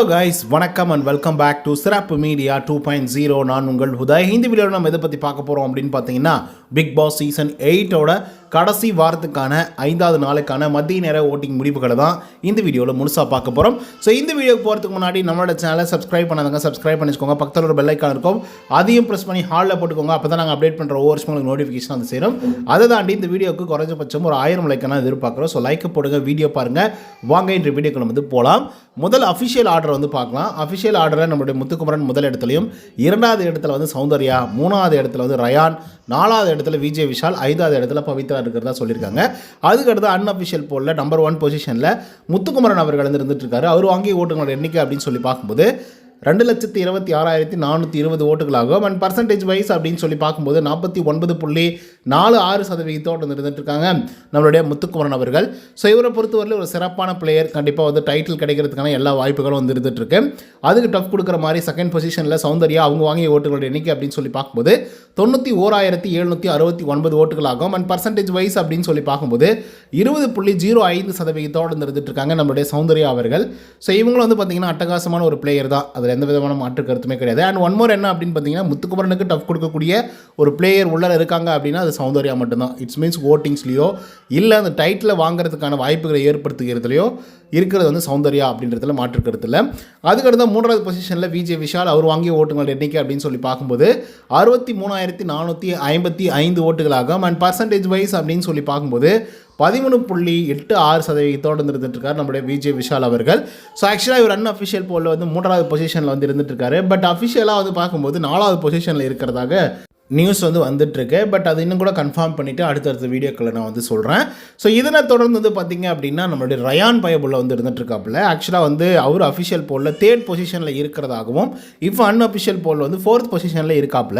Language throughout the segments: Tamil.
ஹலோ கைஸ், வணக்கம் அண்ட் வெல்கம் பேக் டு சிறப்பு மீடியா 2.0. நான் உங்கள் உதய். இந்த வீடியோவில் நம்ம எதை பற்றி பார்க்க போகிறோம் அப்படின்னு பார்த்தீங்கன்னா, பிக் பாஸ் சீசன் 8ஓட கடைசி வாரத்துக்கான 5வது நாளுக்கான மதிய நேர ஓட்டிங் முடிவுகளை தான் இந்த வீடியோவில் முழுசாக பார்க்க போகிறோம். ஸோ இந்த வீடியோக்கு போகிறதுக்கு முன்னாடி நம்மளோட சேனலை சப்ஸ்கிரைப் பண்ணாதவங்க சப்ஸ்கிரைப் பண்ணிக்கோங்க. பக்கத்தில் ஒரு பெல் ஐக்கான் இருக்கும், அதையும் ப்ரெஸ் பண்ணி ஹாலில் போட்டுக்கோங்க. அப்போ தான் நாங்கள் அப்டேட் பண்ணுற ஒவ்வொரு விஷயங்களுக்கு நோட்டிஃபிகேஷன் வந்து சேரும். அதை தாண்டி இந்த வீடியோக்கு குறைஞ்சபட்சம் ஒரு 1000 லைக்கான எதிர்பார்க்குறோம். ஸோ லைக் போடுங்க, வீடியோ பாருங்கள். வாங்க இன்று வீடியோக்கு நம்ம வந்து போகலாம். முதல் அஃபிஷியல் ஆர்டர் வந்து பார்க்கலாம். அஃபிஷியல் ஆர்டரில் நம்மளுடைய முத்துக்குமரன் முதல் இடத்துலையும், 2வது இடத்துல வந்து சௌந்தர்யா, 3வது இடத்துல வந்து ரயான், 4வது இடத்துல விஜய் விஷால், 5வது இடத்துல பவித்ரா இருக்கிறதா சொல்லியிருக்காங்க. அதுக்கடுத்து அன்அஃபிஷியல் போலில் நம்பர் 1 பொசிஷனில் முத்துக்குமரன் அவர்கள் இருந்துட்டு இருக்காரு. அவர் வாங்கிய ஓட்டுங்களோட எண்ணிக்கை அப்படின்னு சொல்லி பார்க்கும்போது 2,26,620 ஓட்டுகளாகும். அண்ட் பர்சன்டேஜ் வைஸ் அப்படின்னு சொல்லி பார்க்கும்போது 49.46% இருந்துட்டுருக்காங்க நம்மளுடைய முத்துக்குமரன் அவர்கள். ஸோ இவரை பொறுத்தவரையில் ஒரு சிறப்பான பிளேயர். கண்டிப்பாக வந்து டைட்டில் கிடைக்கிறதுக்கான எல்லா வாய்ப்புகளும் வந்து இருந்துகிட்ருக்கு. அதுக்கு டஃப் கொடுக்குற மாதிரி செகண்ட் பொசிஷனில் சௌந்தர்யா, அவங்க வாங்கிய ஓட்டுகளோட எண்ணிக்கை அப்படின்னு சொல்லி பார்க்கும்போது 91,769 ஓட்டுகளாகும். அண்ட் பர்சன்டேஜ் வைஸ் அப்படின்னு சொல்லி பார்க்கும்போது 20.05% இருந்துட்டுருக்காங்க நம்மளுடைய சௌந்தர்யா அவர்கள். ஸோ இவங்களும் வந்து பார்த்திங்கன்னா அட்டகாசமான ஒரு பிளேயர் தான், அதில் எந்த விதமான மாற்று கருத்துமே கிடையாது. அண்ட் ஒன் மோர் என்ன அப்படின்னு பார்த்தீங்கன்னா, முத்துக்குமரனுக்கு டஃப் கொடுக்கக்கூடிய ஒரு பிளேயர் உள்ளே இருக்காங்க அப்படின்னா அது சௌந்தர்யா மட்டும்தான். இட்ஸ் மீன்ஸ் ஓட்டிங்ஸ்லையோ இல்லை அந்த டைட்டில் வாங்குறதுக்கான வாய்ப்புகளை ஏற்படுத்துகிறதுலையோ இருக்கிறது வந்து சௌந்தர்யா அப்படின்றதுல மாற்று கருத்து இல்லை. அதுக்கடுத்து 3வது பொசிஷனில் விஜய் விஷால், அவர் வாங்கிய ஓட்டுங்களோட எண்ணிக்கை அப்படின்னு சொல்லி பார்க்கும்போது 63,455 ஓட்டுகளாகும். அண்ட் பர்சன்டேஜ் வைஸ் அப்படின்னு சொல்லி பார்க்கும்போது 13.86% இருந்துட்டுருக்கார் நம்மளுடைய விஜய் விஷால் அவர்கள். ஸோ ஆக்சுவலாக இவர் அன்அஃபிஷியல் போலில் வந்து 3வது பொசிஷனில் வந்து இருந்துட்டுருக்காரு. பட் அஃபிஷியலாக வந்து பார்க்கும்போது 4வது பொசிஷனில் இருக்கிறதாக நியூஸ் வந்து வந்துட்டுருக்கு. பட் அது இன்னும் கூட கன்ஃபார்ம் பண்ணிவிட்டு அடுத்தடுத்த வீடியோக்களை நான் வந்து சொல்கிறேன். ஸோ இதனை தொடர்ந்து வந்து பார்த்திங்க அப்படின்னா, நம்மளுடைய ரயான் பயபுள்ள வந்து இருந்துட்டுருக்காப்புல. ஆக்சுவலாக வந்து அவர் அஃபிஷியல் போலில் 3rd பொசிஷனில் இருக்கிறதாகவும், இப்போ அன்அஃபிஷியல் போலில் வந்து 4th பொசிஷனில் இருக்காப்புல.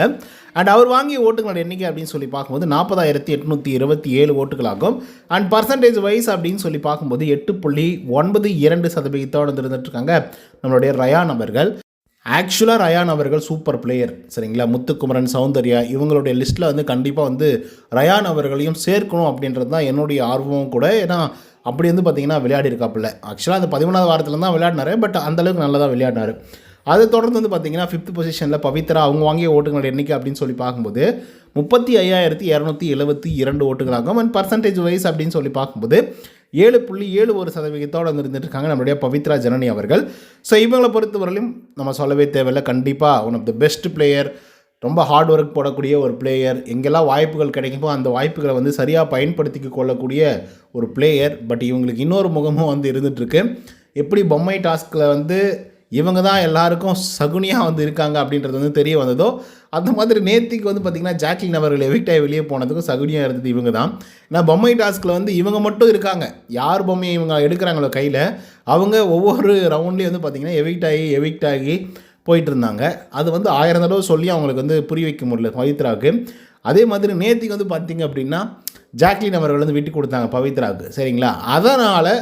அண்ட் அவர் வாங்கிய ஓட்டுகளோட எண்ணிக்கை அப்படின்னு சொல்லி பார்க்கும்போது 40,827 ஓட்டுகளாகும். அண்ட் பர்சன்டேஜ் வைஸ் அப்படின்னு சொல்லி பார்க்கும்போது 8.92% இருந்துட்டுருக்காங்க நம்மளுடைய ரயான் அவர்கள். ஆக்சுவலாக ரயான் அவர்கள் சூப்பர் பிளேயர், சரிங்களா. முத்துக்குமரன், சௌந்தர்யா இவங்களுடைய லிஸ்ட்டில் வந்து கண்டிப்பாக வந்து ரயான் அவர்களையும் சேர்க்கணும் அப்படின்றது தான் என்னுடைய ஆர்வமும் கூட. ஏன்னா அப்படி வந்து பார்த்திங்கன்னா விளையாடி இருக்காப்புல. ஆக்சுவலாக அந்த 13வது வாரத்தில் தான் விளையாடினார். பட் அந்தளவுக்கு நல்லா தான் விளையாடினார். அதை தொடர்ந்து வந்து பார்த்திங்கன்னா 5th பொசிஷனில் பவித்ரா, அவங்க வாங்கிய ஓட்டுகளோட எண்ணிக்கை அப்படின்னு சொல்லி பார்க்கும்போது 35,272 ஓட்டுகளாகும். அண்ட் பர்சன்டேஜ் வைஸ் அப்படின்னு சொல்லி பார்க்கும்போது 7.71% இருந்துட்டுருக்காங்க நம்மளுடைய பவித்ரா ஜனனி அவர்கள். ஸோ இவங்களை பொறுத்தவரையிலும் நம்ம சொல்லவே தேவையில்லை. கண்டிப்பாக one of the best player, ரொம்ப ஹார்ட் ஒர்க் போடக்கூடிய ஒரு பிளேயர். எங்கெல்லாம் வாய்ப்புகள் கிடைக்குமோ அந்த வாய்ப்புகளை வந்து சரியாக பயன்படுத்தி கொள்ளக்கூடிய ஒரு பிளேயர். பட் இவங்களுக்கு இன்னொரு முகமும் வந்து இருந்துகிட்ருக்கு. எப்படி பொம்மை டாஸ்கில் வந்து இவங்க தான் எல்லாருக்கும் சகுனியாக வந்து இருக்காங்க அப்படின்றது வந்து தெரிய வந்ததோ, அந்த மாதிரி நேத்திக்கு வந்து பார்த்திங்கன்னா ஜாக்லின் அவர்கள் எவிக்டாய் வெளியே போனதுக்கும் சகுனியாக இருந்தது இவங்க தான். ஏன்னா பொம்மை டாஸ்கில் வந்து இவங்க மட்டும் இருக்காங்க. யார் பொம்மையை இவங்க எடுக்கிறாங்களோ கையில், அவங்க ஒவ்வொரு ரவுண்ட்லேயும் வந்து பார்த்திங்கன்னா எவிக்ட் ஆகி போயிட்டு இருந்தாங்க. அது வந்து 1000 தடவை சொல்லி அவங்களுக்கு வந்து புரிய வைக்க முடியல பவித்ராவுக்கு. அதே மாதிரி நேத்திக்கு வந்து பார்த்திங்க அப்படின்னா ஜாக்லின் அவர்கள் வந்து விட்டு கொடுத்தாங்க பவித்ராவுக்கு, சரிங்களா. அதனால்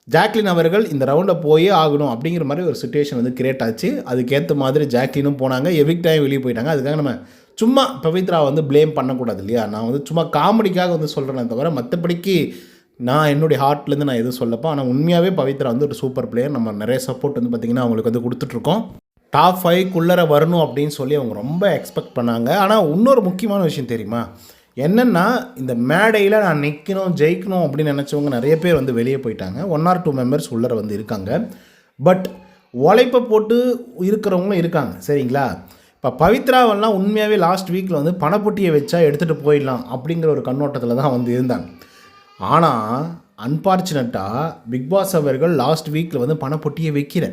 ஜாக்லின் அவர்கள் இந்த ரவுண்டில் போயே ஆகணும் அப்படிங்கிற மாதிரி ஒரு சுச்சுவேஷன் வந்து கிரியேட் ஆச்சு. அதுக்கேற்ற மாதிரி ஜாக்லினும் போனாங்க, எவிக்டாயும் வெளியே போயிட்டாங்க. அதுக்காக நம்ம சும்மா பவித்ரா வந்து ப்ளேம் பண்ணக்கூடாது இல்லையா. நான் வந்து சும்மா காமெடிக்காக வந்து சொல்கிறேன் தவிர மற்றபடிக்கு நான் என்னுடைய ஹார்ட்லேருந்து நான் எதுவும் சொல்லப்போ. ஆனால் உண்மையாகவே பவித்ரா வந்து ஒரு சூப்பர் பிளேயர். நம்ம நிறைய சப்போர்ட் வந்து பார்த்திங்கன்னா அவங்களுக்கு வந்து கொடுத்துட்ருக்கோம். டாப் 5க்குள்ளே வரணும் அப்படின்னு சொல்லி அவங்க ரொம்ப எக்ஸ்பெக்ட் பண்ணாங்க. ஆனால் இன்னொரு முக்கியமான விஷயம் தெரியுமா என்னென்னா, இந்த மேடையில் நான் நிற்கணும், ஜெயிக்கணும் அப்படின்னு நினச்சவங்க நிறைய பேர் வந்து வெளியே போயிட்டாங்க. 1 or 2 மெம்பர்ஸ் உள்ளே வந்து இருக்காங்க. பட் உழைப்பை போட்டு இருக்கிறவங்களும் இருக்காங்க, சரிங்களா. இப்போ பவித்ராவெல்லாம் உண்மையாகவே லாஸ்ட் வீக்கில் வந்து பணப்பொட்டியை வச்சா எடுத்துகிட்டு போயிடலாம் அப்படிங்கிற ஒரு கண்ணோட்டத்தில் தான் வந்து இருந்தாங்க. ஆனால் அன்ஃபார்ச்சுனேட்டாக பிக் பாஸ் அவர்கள் லாஸ்ட் வீக்கில் வந்து பணப்பொட்டியை வைக்கிற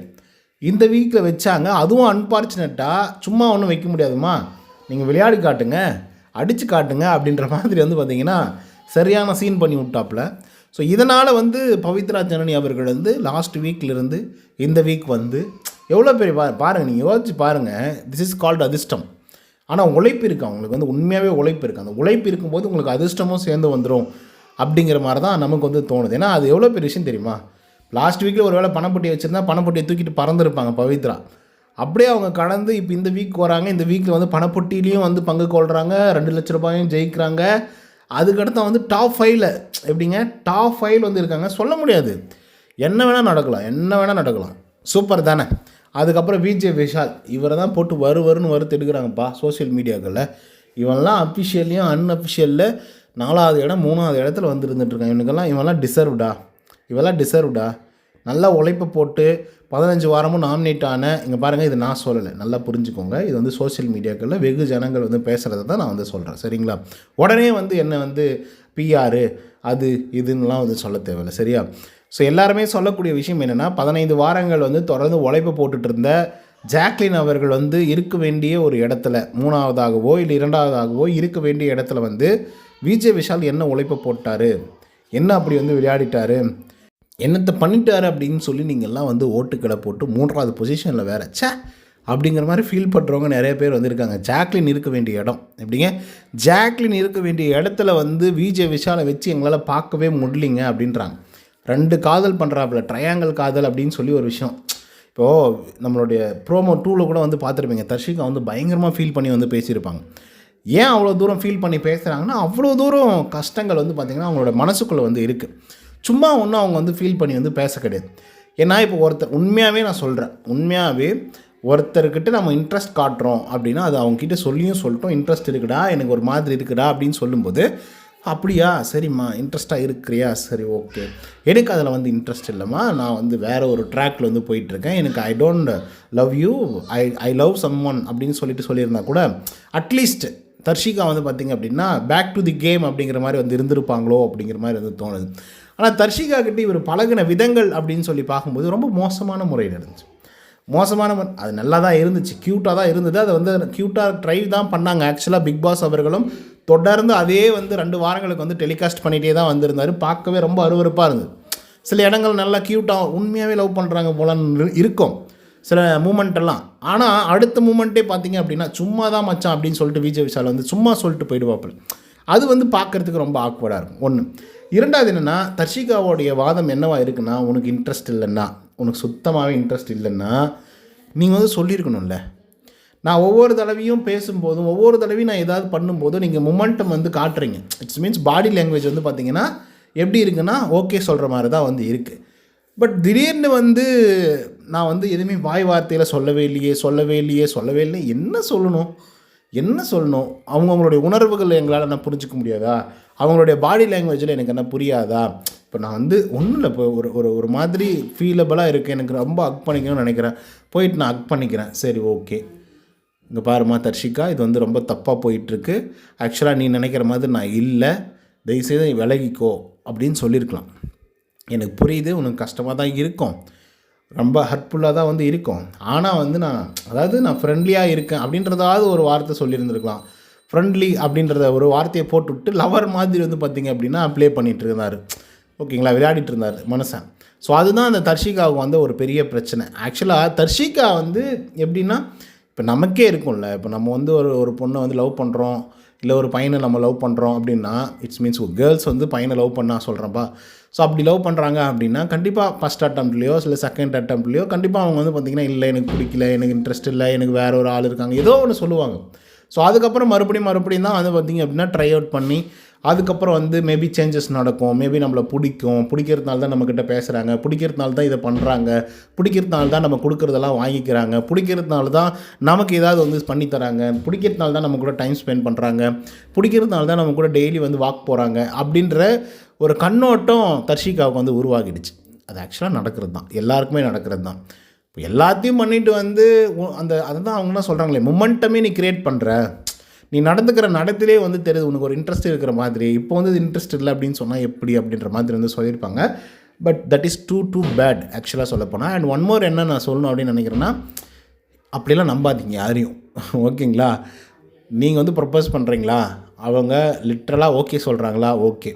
இந்த வீக்கில் வச்சாங்க. அதுவும் அன்ஃபார்ச்சுனேட்டாக சும்மா ஒன்றும் வைக்க முடியாதுமா, நீங்கள் விளையாடி காட்டுங்க, அடித்து காட்டுங்க அப்படின்ற மாதிரி வந்து பார்த்திங்கன்னா சரியான சீன் பண்ணி விட்டாப்புல. ஸோ இதனால் வந்து பவித்ரா ஜனனி அவர்கள் வந்து லாஸ்ட் வீக்கிலிருந்து இந்த வீக் வந்து எவ்வளோ பெரிய பாருங்கள், நீங்கள் யோசிச்சு பாருங்கள். திஸ் இஸ் கால்டு அதிர்ஷ்டம். ஆனால் உழைப்பு இருக்குது, அவங்களுக்கு வந்து உண்மையாகவே உழைப்பு இருக்குது. அந்த உழைப்பு இருக்கும்போது உங்களுக்கு அதிர்ஷ்டமும் சேர்ந்து வந்துடும் அப்படிங்கிற மாதிரி தான் நமக்கு வந்து தோணுது. ஏன்னா அது எவ்வளோ பெரிய விஷயம் தெரியுமா. லாஸ்ட் வீக்கில் ஒரு வேளை பணப்பொட்டியை வச்சுருந்தா பணப்பொட்டியை தூக்கிட்டு பறந்துருப்பாங்க பவித்ரா. அப்படியே அவங்க கடந்து இப்போ இந்த வீக் வராங்க. இந்த வீக்கில் வந்து பணப்பொட்டிலையும் வந்து பங்கு கொள்கிறாங்க, 2 லட்ச ரூபாயும் ஜெயிக்கிறாங்க. அதுக்கடுத்து வந்து டாப் 5ல் எப்படிங்க டாப் 5 வந்து இருக்காங்க. சொல்ல முடியாது, என்ன வேணால் நடக்கலாம். சூப்பர் தானே. அதுக்கப்புறம் விஜே விஷால் இவரை தான் போட்டு வருன்னு எடுக்கிறாங்கப்பா சோஷியல் மீடியாக்களில். இவன்லாம் அஃபிஷியல்லையும் அன்அஃபிஷியலில் 4வது இடம் 3வது இடத்துல வந்துருந்துட்டுருக்கான். இவன்லாம் டிசர்வ்டா. நல்லா உழைப்பை போட்டு 15 வாரமும் நாமினேட் ஆன, இங்கே பாருங்கள், இது நான் சொல்லலை, நல்லா புரிஞ்சுக்கோங்க. இது வந்து சோஷியல் மீடியாக்களில் வெகு ஜனங்கள் வந்து பேசுகிறத தான் நான் வந்து சொல்கிறேன், சரிங்களா? உடனே வந்து என்ன வந்து பிஆர் அது இதுன்னெலாம் வந்து சொல்ல தேவையில்லை, சரியா? ஸோ எல்லாருமே சொல்லக்கூடிய விஷயம் என்னென்னா, 15 வாரங்கள் வந்து தொடர்ந்து உழைப்பை போட்டுட்டு இருந்த ஜாக்லின் அவர்கள் வந்து இருக்க வேண்டிய ஒரு இடத்துல 3வதாகவோ இல்லை 2வதாகவோ இருக்க வேண்டிய இடத்துல வந்து விஜே விஷால் என்ன உழைப்பை போட்டார், என்ன அப்படி வந்து விளையாடிட்டார், என்னத்தை பண்ணிட்டார் அப்படின்னு சொல்லி நீங்கள்லாம் வந்து ஓட்டுக்கடை போட்டு 3வது பொசிஷனில் வேறு அப்படிங்கிற மாதிரி ஃபீல் பண்ணுறவங்க நிறைய பேர் வந்துருக்காங்க. ஜாக்லின் இருக்க வேண்டிய இடம் எப்படிங்க, ஜாக்லின் இருக்க வேண்டிய இடத்துல வந்து விஜே விஷாலை வச்சு எங்களால் பார்க்கவே முடியலிங்க அப்படின்றாங்க. 2 காதல் பண்ணுறாப்புல, ட்ரையாங்கிள் காதல் அப்படின்னு சொல்லி ஒரு விஷயம். இப்போது நம்மளுடைய ப்ரோமோ 2ல் கூட வந்து பார்த்துருப்பீங்க, தர்ஷிகா வந்து பயங்கரமாக ஃபீல் பண்ணி வந்து பேசியிருப்பாங்க. ஏன் அவ்வளோ தூரம் ஃபீல் பண்ணி பேசுகிறாங்கன்னா, அவ்வளோ தூரம் கஷ்டங்கள் வந்து பார்த்திங்கன்னா அவங்களோட மனசுக்குள்ளே வந்து இருக்குது. சும்மா ஒன்றும் அவங்க வந்து ஃபீல் பண்ணி வந்து பேச கிடையாது. ஏன்னா இப்போ ஒருத்தர் உண்மையாகவே நான் சொல்கிறேன், உண்மையாகவே ஒருத்தர்கிட்ட நம்ம இன்ட்ரெஸ்ட் காட்டுறோம் அப்படின்னா அது அவங்கக்கிட்ட சொல்லிட்டோம், இன்ட்ரெஸ்ட் இருக்குடா, எனக்கு ஒரு மாதிரி இருக்குடா அப்படின்னு சொல்லும்போது, அப்படியா சரிம்மா இன்ட்ரெஸ்ட்டாக இருக்கிறியா, சரி ஓகே, எனக்கு அதில் வந்து இன்ட்ரெஸ்ட் இல்லைம்மா, நான் வந்து வேறு ஒரு ட்ராக்கில் வந்து போயிட்டுருக்கேன், எனக்கு I don't love you, I love someone அப்படின்னு சொல்லியிருந்தா கூட அட்லீஸ்ட் தர்ஷிகா வந்து பார்த்திங்க அப்படின்னா பேக் டு தி கேம் அப்படிங்கிற மாதிரி வந்து இருந்திருப்பாங்களோ அப்படிங்கிற மாதிரி வந்து தோணுது. ஆனால் தர்ஷிகா கிட்டே இவர் பழகின விதங்கள் அப்படின்னு சொல்லி பார்க்கும்போது ரொம்ப மோசமான முறையில் இருந்துச்சு. அது நல்லா தான் இருந்துச்சு, க்யூட்டாக தான் இருந்தது. அதை வந்து க்யூட்டாக ட்ரை தான் பண்ணாங்க. ஆக்சுவலாக பிக் பாஸ் அவர்களும் தொடர்ந்து அதே வந்து 2 வாரங்களுக்கு வந்து டெலிகாஸ்ட் பண்ணிகிட்டே தான் வந்திருந்தார். பார்க்கவே ரொம்ப அருவருப்பாக இருந்தது. சில இடங்கள் நல்லா க்யூட்டாக உண்மையாகவே லவ் பண்ணுறாங்க போலன்னு இருக்கும் சில மூமெண்ட்டெல்லாம். ஆனால் அடுத்த மூமெண்ட்டே பார்த்திங்க அப்படின்னா சும்மா தான் மச்சான் அப்படின்னு சொல்லிட்டு விஜய் விஷால் வந்து சும்மா சொல்லிட்டு போயிடுவாப்பில். அது வந்து பார்க்குறதுக்கு ரொம்ப ஆக்வர்டாக இருக்கும். 1. 2வது என்னென்னா, தர்ஷிகாவோடைய வாதம் என்னவாக இருக்குன்னா, உனக்கு இன்ட்ரெஸ்ட் இல்லைன்னா, உனக்கு சுத்தமாகவே இன்ட்ரெஸ்ட் இல்லைன்னா நீங்கள் வந்து சொல்லியிருக்கணும்ல. நான் ஒவ்வொரு தடவையும் பேசும்போதும் ஒவ்வொரு தடவையும் நான் ஏதாவது பண்ணும்போதும் நீங்கள் மொமெண்டம் வந்து காட்டுறீங்க. இட்ஸ் மீன்ஸ் பாடி லாங்குவேஜ் வந்து பார்த்திங்கன்னா எப்படி இருக்குன்னா ஓகே சொல்கிற மாதிரி தான் வந்து இருக்குது. பட் திடீர்னு வந்து நான் வந்து எதுவுமே வாய் வார்த்தையில் சொல்லவே இல்லையே. என்ன சொல்லணும் அவங்களுடைய உணர்வுகள் எங்களால் என்ன புரிஞ்சிக்க முடியாதா, அவங்களுடைய பாடி லாங்குவேஜில் எனக்கு என்ன புரியாதா? இப்போ நான் வந்து ஒன்றும் இல்லை, இப்போ ஒரு மாதிரி ஃபீலபிளாக இருக்குது, எனக்கு ரொம்ப ஹக் பண்ணிக்கணும்னு நினைக்கிறேன், போயிட்டு நான் ஹக் பண்ணிக்கிறேன், சரி ஓகே, இங்கே பாருமா தர்ஷிகா, இது வந்து ரொம்ப தப்பாக போயிட்டுருக்கு, ஆக்சுவலாக நீ நினைக்கிற மாதிரி நான் இல்லை, தயவுசெய்து நீ விலகிக்கோ அப்படின்னு சொல்லியிருக்கலாம். எனக்கு புரியுது, உனக்கு கஷ்டமாக தான் இருக்கும், ரொம்ப ஹர்ட்ஃபுல்லாக தான் வந்து இருக்கும். ஆனால் வந்து நான் ஃப்ரெண்ட்லியாக இருக்கேன் அப்படின்றதாவது ஒரு வார்த்தை சொல்லியிருந்துருக்கலாம். ஃப்ரெண்ட்லி அப்படின்றத ஒரு வார்த்தையை போட்டுவிட்டு லவர் மாதிரி வந்து பார்த்திங்க அப்படின்னா ப்ளே பண்ணிகிட்டு இருந்தார். ஓகேங்களா, விளையாடிட்டு இருந்தார் மனுஷன். ஸோ அதுதான் அந்த தர்ஷிகாவுக்கு வந்து ஒரு பெரிய பிரச்சனை. ஆக்சுவலாக தர்ஷிகா வந்து எப்படின்னா, இப்போ நமக்கே இருக்கும்ல, இப்போ நம்ம வந்து ஒரு பொண்ணை வந்து லவ் பண்ணுறோம், இல்லை ஒரு பையனை நம்ம லவ் பண்ணுறோம் அப்படின்னா, இட்ஸ் மீன்ஸ் கேர்ள்ஸ் வந்து பையனை லவ் பண்ணால் சொல்கிறேன்ப்பா. ஸோ அப்படி லவ் பண்ணுறாங்க அப்படின்னா கண்டிப்பாக ஃபஸ்ட் அட்டம்ப்ட்லேயோ இல்லை செகண்ட் அட்டம்ப்ட்லேயோ கண்டிப்பாக அவங்க வந்து பார்த்திங்கன்னா, இல்லை எனக்கு பிடிக்கல, எனக்கு இன்ட்ரெஸ்ட் இல்லை, எனக்கு வேறு ஒரு ஆள் இருக்காங்க, ஏதோ ஒன்று சொல்லுவாங்க. ஸோ அதுக்கப்புறம் மறுபடியும் தான் வந்து பார்த்திங்க அப்படின்னா ட்ரை அவுட் பண்ணி அதுக்கப்புறம் வந்து மேபி சேஞ்சஸ் நடக்கும், மேபி நம்மளை பிடிக்கிறதுனால தான் நம்மக்கிட்ட பேசுகிறாங்க, பிடிக்கிறதுனால தான் இதை பண்ணுறாங்க, பிடிக்கிறதுனால தான் நம்ம கொடுக்குறதெல்லாம் வாங்கிக்கிறாங்க, பிடிக்கிறதுனால தான் நமக்கு ஏதாவது வந்து பண்ணித்தராங்க, பிடிக்கிறதுனால தான் நம்ம கூட டைம் ஸ்பெண்ட் பண்ணுறாங்க, பிடிக்கிறதுனால தான் நம்ம கூட டெய்லி வந்து வாக் போகிறாங்க அப்படின்ற ஒரு கண்ணோட்டம் தர்ஷிகாவுக்கு வந்து உருவாகிடுச்சு. அது ஆக்சுவலாக நடக்கிறது தான், எல்லாருக்குமே நடக்கிறது தான். இப்போ எல்லாத்தையும் பண்ணிவிட்டு வந்து அதுதான் அவங்க என்ன சொல்கிறாங்களே, மொமெண்டமே நீ க்ரியேட் பண்ணுற, நீ நடந்துக்கிற நடத்திலே வந்து தெரியுது உனக்கு ஒரு இன்ட்ரெஸ்ட் இருக்கிற மாதிரி, இப்போ வந்து இன்ட்ரெஸ்ட் இல்லை அப்படின்னு சொன்னால் எப்படி அப்படின்ற மாதிரி வந்து சொல்லியிருப்பாங்க. But that is too bad ஆக்சுவலாக சொல்லப்போனால். அண்ட் ஒன் மோர் என்ன நான் சொல்லணும் அப்படின்னு நினைக்கிறேன்னா, அப்படிலாம் நம்பாதீங்க யாரையும், ஓகேங்களா? நீங்கள் வந்து ப்ரப்போஸ் பண்ணுறீங்களா, அவங்க லிட்ரலாக ஓகே சொல்கிறாங்களா, ஓகே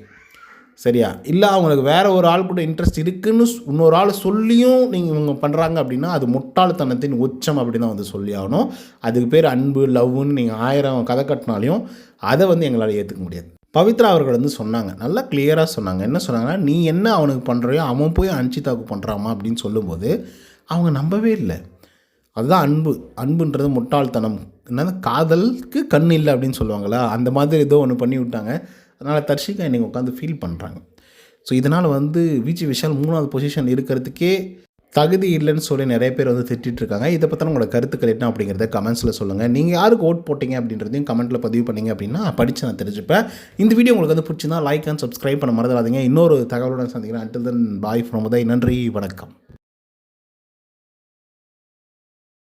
சரியா, இல்லை அவங்களுக்கு வேறு ஒரு ஆள் கூட இன்ட்ரெஸ்ட் இருக்குதுன்னு இன்னொரு ஆள் சொல்லியும் நீங்கள் இவங்க பண்ணுறாங்க அப்படின்னா அது முட்டாள்தனத்தின் உச்சம் அப்படின்னு தான் வந்து சொல்லி ஆகணும். அதுக்கு பேர் அன்பு, லவ்னு நீங்கள் 1000 கதை கட்டினாலையும் அதை வந்து எங்களால் ஏற்றுக்க முடியாது. பவித்ரா அவர்கள் வந்து சொன்னாங்க, நல்லா கிளியராக சொன்னாங்க. என்ன சொன்னாங்கன்னா, நீ என்ன அவனுக்கு பண்ணுறையோ அவன் போய் அன்ஷிதாவுக்கு பண்ணுறாமா அப்படின்னு சொல்லும்போது அவங்க நம்பவே இல்லை. அதுதான் அன்புன்றது முட்டாள்தனம். என்னது காதலுக்கு கண் இல்லை அப்படின்னு சொல்லுவாங்களா, அந்த மாதிரி ஏதோ ஒன்று பண்ணி விட்டாங்க. அதனால் தர்ஷிகா இன்றைக்கி உட்காந்து ஃபீல் பண்ணுறாங்க. ஸோ இதனால் வந்து விஜய் விஷால் 3வது பொசிஷன் இருக்கிறதுக்கே தகுதி இல்லைன்னு சொல்லி நிறைய பேர் வந்து திட்டிட்டு இருக்காங்க. இதை பற்றின உங்களோட கருத்துக்கள் என்ன அப்படிங்கிறத கமெண்ட்ஸில் சொல்லுங்கள். நீங்கள் யாருக்கு ஓட் போட்டிங்க அப்படின்றதையும் கமெண்ட்டில் பதிவு பண்ணிங்க அப்படின்னா படித்து நான் தெரிஞ்சுப்பேன். இந்த வீடியோ உங்களுக்கு வந்து பிடிச்சிருந்தா லைக் அண்ட் சப்ஸ்கிரைப் பண்ண மறந்துடாதீங்க. இன்னொரு தகவலுடன் சந்திக்கிறேன். Until then bye from Uday. நன்றி, வணக்கம்.